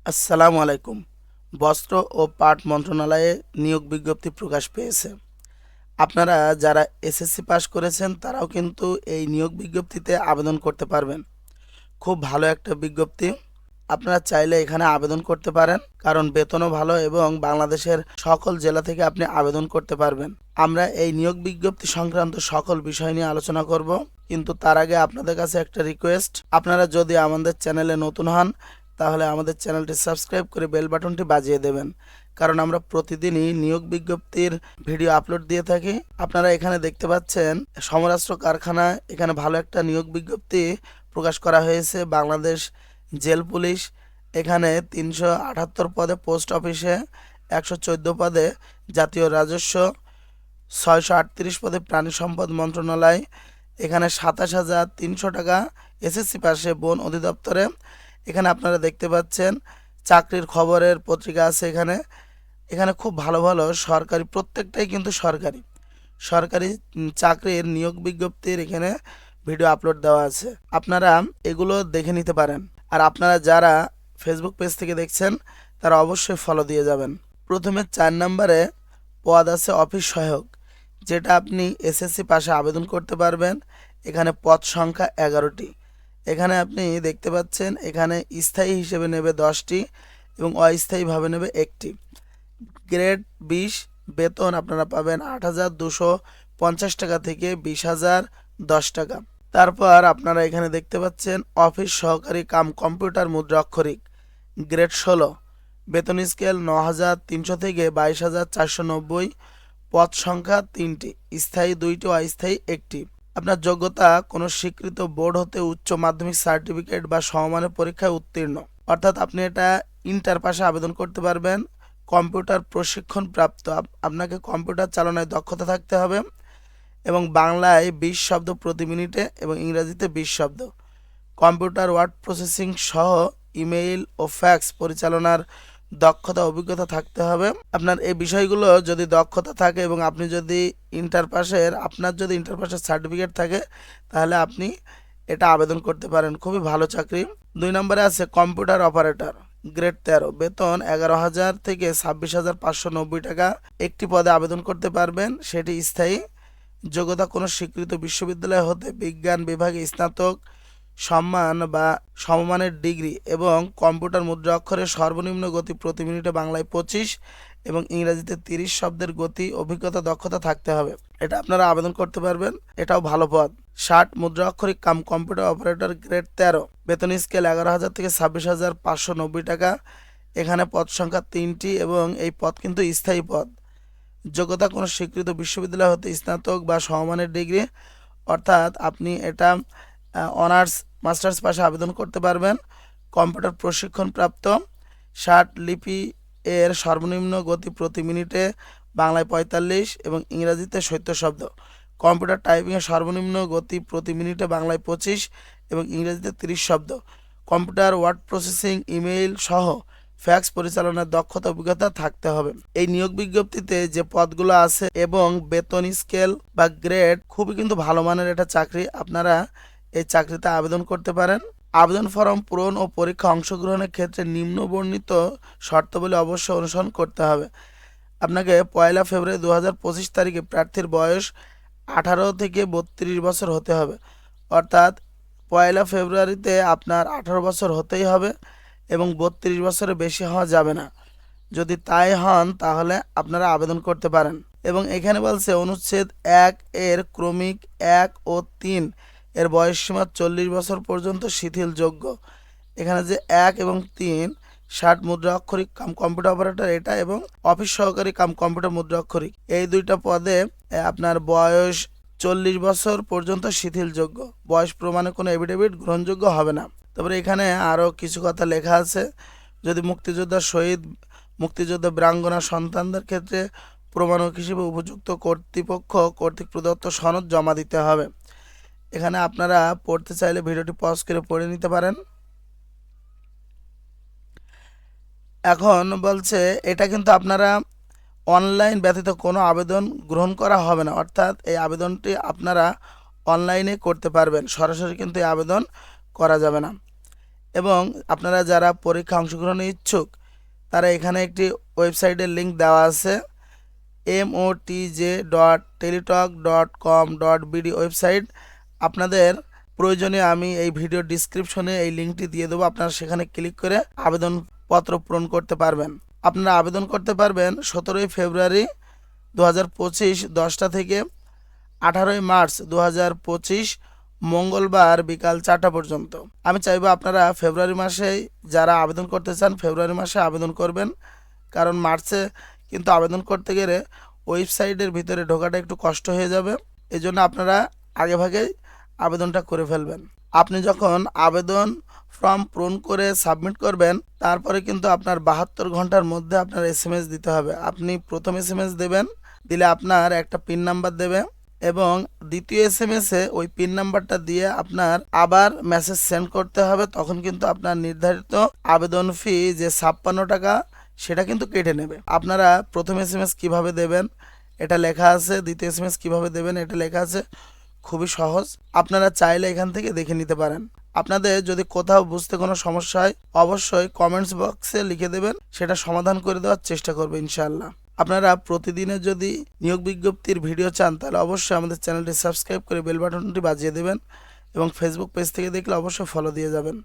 আসসালামু আলাইকুম। বস্ত্র ও পাট মন্ত্রণালয়ে নিয়োগ বিজ্ঞপ্তি প্রকাশ পেয়েছে। আপনারা যারা এসএসসি পাস করেছেন তারাও কিন্তু এই নিয়োগ বিজ্ঞপ্তিতে আবেদন করতে পারবেন। খুব ভালো একটা বিজ্ঞপ্তি। আপনারা চাইলে এখানে আবেদন করতে পারেন, কারণ বেতনও ভালো এবং বাংলাদেশের সকল জেলা থেকে আপনি আবেদন করতে পারবেন। আমরা এই নিয়োগ বিজ্ঞপ্তি সংক্রান্ত সকল বিষয় নিয়ে আলোচনা করব, কিন্তু তার আগে আপনাদের কাছে একটা রিকোয়েস্ট। আপনারা যদি আমাদের চ্যানেলে নতুন হন তাহলে আমাদের চ্যানেলটি সাবস্ক্রাইব করে বেল বাটনটি বাজিয়ে দেবেন, কারণ আমরা প্রতিদিনই নিয়োগ বিজ্ঞপ্তির ভিডিও আপলোড দিয়ে থাকি। আপনারা এখানে দেখতে পাচ্ছেন সমরাস্ত্র কারখানা, এখানে ভালো একটা নিয়োগ বিজ্ঞপ্তি প্রকাশ করা হয়েছে। বাংলাদেশ জেল পুলিশ, এখানে 378 পদে পোস্ট অফিসে, 114 পদে জাতীয় রাজস্ব, 638 পদে প্রাণী সম্পদ মন্ত্রণালয়, এখানে 27,300 টাকা এসএসসি পাশে বন অধিদপ্তরে। এখানে আপনারা দেখতে পাচ্ছেন চাকরির খবরের পত্রিকা আছে। এখানে এখানে খুব ভালো ভালো সরকারি, প্রত্যেকটাই কিন্তু সরকারি সরকারি চাকরির নিয়োগ বিজ্ঞপ্তির এখানে ভিডিও আপলোড দেওয়া আছে। আপনারা এগুলো দেখে নিতে পারেন। আর আপনারা যারা ফেসবুক পেজ থেকে দেখছেন তারা অবশ্যই ফলো দিয়ে যাবেন। প্রথমে 4 নম্বরে পদ আছে অফিস সহায়ক, যেটা আপনি এসএসসি পাশে আবেদন করতে পারবেন। এখানে পদ সংখ্যা 11টি। এখানে আপনি দেখতে পাচ্ছেন এখানে স্থায়ী হিসেবে নেবে 10টি এবং অস্থায়ীভাবে নেবে 1টি। গ্রেড 20, বেতন আপনারা পাবেন 8,250 টাকা থেকে 20,010 টাকা। তারপর আপনারা এখানে দেখতে পাচ্ছেন অফিস সহকারী কাম কম্পিউটার মুদ্রা অক্ষরিক, গ্রেড 16, বেতন স্কেল 9,300 থেকে 22,490, পদ সংখ্যা 3টি, স্থায়ী 2টি, অস্থায়ী 1টি। আপনার যোগ্যতা কোনো স্বীকৃত বোর্ড হতে উচ্চ মাধ্যমিক সার্টিফিকেট বা সমমানের পরীক্ষায় উত্তীর্ণ, অর্থাৎ আপনি এটা ইন্টার পাশে আবেদন করতে পারবেন। কম্পিউটার প্রশিক্ষণ প্রাপ্ত, আপনাকে কম্পিউটার চালনায় দক্ষতা থাকতে হবে এবং বাংলায় 20 শব্দ প্রতি মিনিটে এবং ইংরেজিতে 20 শব্দ। কম্পিউটার ওয়ার্ড প্রসেসিং সহ ইমেইল ও ফ্যাক্স পরিচালনার দক্ষতা অভিজ্ঞতা থাকতে হবে। আপনার এই বিষয়গুলো যদি দক্ষতা থাকে এবং আপনি যদি আপনার যদি ইন্টার পাসের সার্টিফিকেট থাকে তাহলে আপনি এটা আবেদন করতে পারেন। খুবই ভালো চাকরি। 2 নম্বরে আছে কম্পিউটার অপারেটর, গ্রেড 13, বেতন 11,000 থেকে 26,590 টাকা। একটি পদে আবেদন করতে পারবেন, সেটি স্থায়ী। যোগ্যতা কোনো স্বীকৃত বিশ্ববিদ্যালয় হতে বিজ্ঞান বিভাগে স্নাতক সম্মান বা সমমানের ডিগ্রি এবং কম্পিউটার মুদ্রা অক্ষরের সর্বনিম্ন গতি প্রতি মিনিটে বাংলায় 25 এবং ইংরেজিতে 30 শব্দের গতি অভিজ্ঞতা দক্ষতা থাকতে হবে। এটা আপনারা আবেদন করতে পারবেন, এটাও ভালো পদ। 60 মুদ্রা অক্ষরিক কাম কম্পিউটার অপারেটর, গ্রেড 13, বেতন স্কেল 11,000 থেকে 26,590 টাকা। এখানে পদ সংখ্যা 3টি এবং এই পদ কিন্তু স্থায়ী পদ। যোগ্যতা কোনো স্বীকৃত বিশ্ববিদ্যালয় হতে স্নাতক বা সমমানের ডিগ্রি, অর্থাৎ আপনি এটা অনার্স মাস্টার্স পাশে আবেদন করতে পারবেন। কম্পিউটার প্রশিক্ষণ প্রাপ্ত। 60 লিপি এর সর্বনিম্ন গতি প্রতি মিনিটে বাংলায় 45 এবং ইংরেজিতে 70 শব্দ। কম্পিউটার টাইপিংয়ের সর্বনিম্ন গতি প্রতি মিনিটে বাংলায় 25 এবং ইংরেজিতে 30 শব্দ। কম্পিউটার ওয়ার্ড প্রসেসিং, ইমেইল সহ ফ্যাক্স পরিচালনার দক্ষতা অভিজ্ঞতা থাকতে হবে। এই নিয়োগ বিজ্ঞপ্তিতে যে পদগুলো আছে এবং বেতন স্কেল বা গ্রেড খুবই কিন্তু ভালো মানের এটা চাকরি। আপনারা এই চাকরিতে আবেদন করতে পারেন। আবেদন ফর্ম পূরণ ও পরীক্ষা অংশগ্রহণের ক্ষেত্রে নিম্ন বর্ণিত শর্তাবলী অবশ্যই অনুসরণ করতে হবে। আপনাকে 1 ফেব্রুয়ারি 2025 তারিখে প্রার্থীর বয়স 18 থেকে 32 বছর হতে হবে, অর্থাৎ 1 ফেব্রুয়ারিতে আপনার 18 বছর হতেই হবে এবং 32 বছরের বেশি হওয়া যাবে না। যদি তাই হন তাহলে আপনারা আবেদন করতে পারেন। এবং এখানে বলছে অনুচ্ছেদ 1 এর ক্রমিক 1 ও 3 এর বয়সসীমা 40 বছর পর্যন্ত শিথিলযোগ্য। এখানে যে 1 এবং 3, 60 মুদ্রা অক্ষরিক কাম কম্পিউটার অপারেটর এটা এবং অফিস সহকারী কাম কম্পিউটার মুদ্রা অক্ষরিক, এই দুইটা পদে আপনার বয়স 40 বছর পর্যন্ত শিথিলযোগ্য। বয়স প্রমাণে কোনো এফিডেভিট গ্রহণযোগ্য হবে না। তারপরে এখানে আরও কিছু কথা লেখা আছে। যদি মুক্তিযোদ্ধা, শহীদ, মুক্তিযোদ্ধা বীরাঙ্গনা সন্তানদের ক্ষেত্রে প্রমাণক হিসেবে উপযুক্ত কর্তৃপক্ষ কর্তৃক প্রদত্ত সনদ জমা দিতে হবে। এখানে আপনারা পড়তে চাইলে ভিডিওটি পজ করে পড়ে নিতে পারেন। এখন বলছে এটা কিন্তু আপনারা অনলাইন ব্যতীত কোনো আবেদন গ্রহণ করা হবে না, অর্থাৎ এই আবেদনটি আপনারা অনলাইনে করতে পারবেন, সরাসরি কিন্তু এই আবেদন করা যাবে না। এবং আপনারা যারা পরীক্ষা অংশগ্রহণে ইচ্ছুক তারা এখানে একটি ওয়েবসাইটের লিঙ্ক দেওয়া আছে, motj.teletalk.com.bd ওয়েবসাইট। আপনাদের প্রয়োজনে আমি এই ভিডিও ডিসক্রিপশনে এই লিঙ্কটি দিয়ে দেবো, আপনারা সেখানে ক্লিক করে আবেদনপত্র পূরণ করতে পারবেন। আপনারা আবেদন করতে পারবেন 17 ফেব্রুয়ারি 2025 10টা থেকে 18 মার্চ 2025 মঙ্গলবার বিকাল 4টা পর্যন্ত। আমি চাইবো আপনারা ফেব্রুয়ারি মাসে যারা আবেদন করতে চান ফেব্রুয়ারি মাসে আবেদন করবেন, কারণ মার্চে কিন্তু আবেদন করতে গেলে ওয়েবসাইটের ভিতরে ঢোকাটা একটু কষ্ট হয়ে যাবে। এই জন্য আপনারা আগেভাগেই আবেদনটা করে ফেলবেন। আপনি যখন আবেদন ফর্ম পূরণ করে সাবমিট করবেন তারপরে কিন্তু আপনার 72 ঘন্টার মধ্যে আপনার এসএমএস দিতে হবে। আপনি প্রথম এসএমএস দেবেন, দিলে আপনার একটা পিন নাম্বার দেবে এবং দ্বিতীয় এসএমএসে ওই পিন নাম্বারটা দিয়ে আপনার আবার মেসেজ সেন্ড করতে হবে। তখন কিন্তু আপনার নির্ধারিত আবেদন ফি যে 56 টাকা সেটা কিন্তু কেটে নেবে। আপনারা প্রথম এসএমএস কিভাবে দেবেন এটা লেখা আছে, দ্বিতীয় এসএমএস কিভাবে দেবেন এটা লেখা আছে, খুবই সহজ। আপনারা চাইলে এখান থেকে দেখে নিতে পারেন। আপনাদের যদি কোথাও বুঝতে কোনো সমস্যা হয় অবশ্যই কমেন্টস বক্সে লিখে দেবেন, সেটা সমাধান করে দেওয়ার চেষ্টা করবো ইনশাআল্লাহ। আপনারা প্রতিদিনের যদি নিয়োগ বিজ্ঞপ্তির ভিডিও চান তাহলে অবশ্যই আমাদের চ্যানেলটি সাবস্ক্রাইব করে বেল বাটনটি বাজিয়ে দেবেন এবং ফেসবুক পেজ থেকে দেখলে অবশ্যই ফলো দিয়ে যাবেন।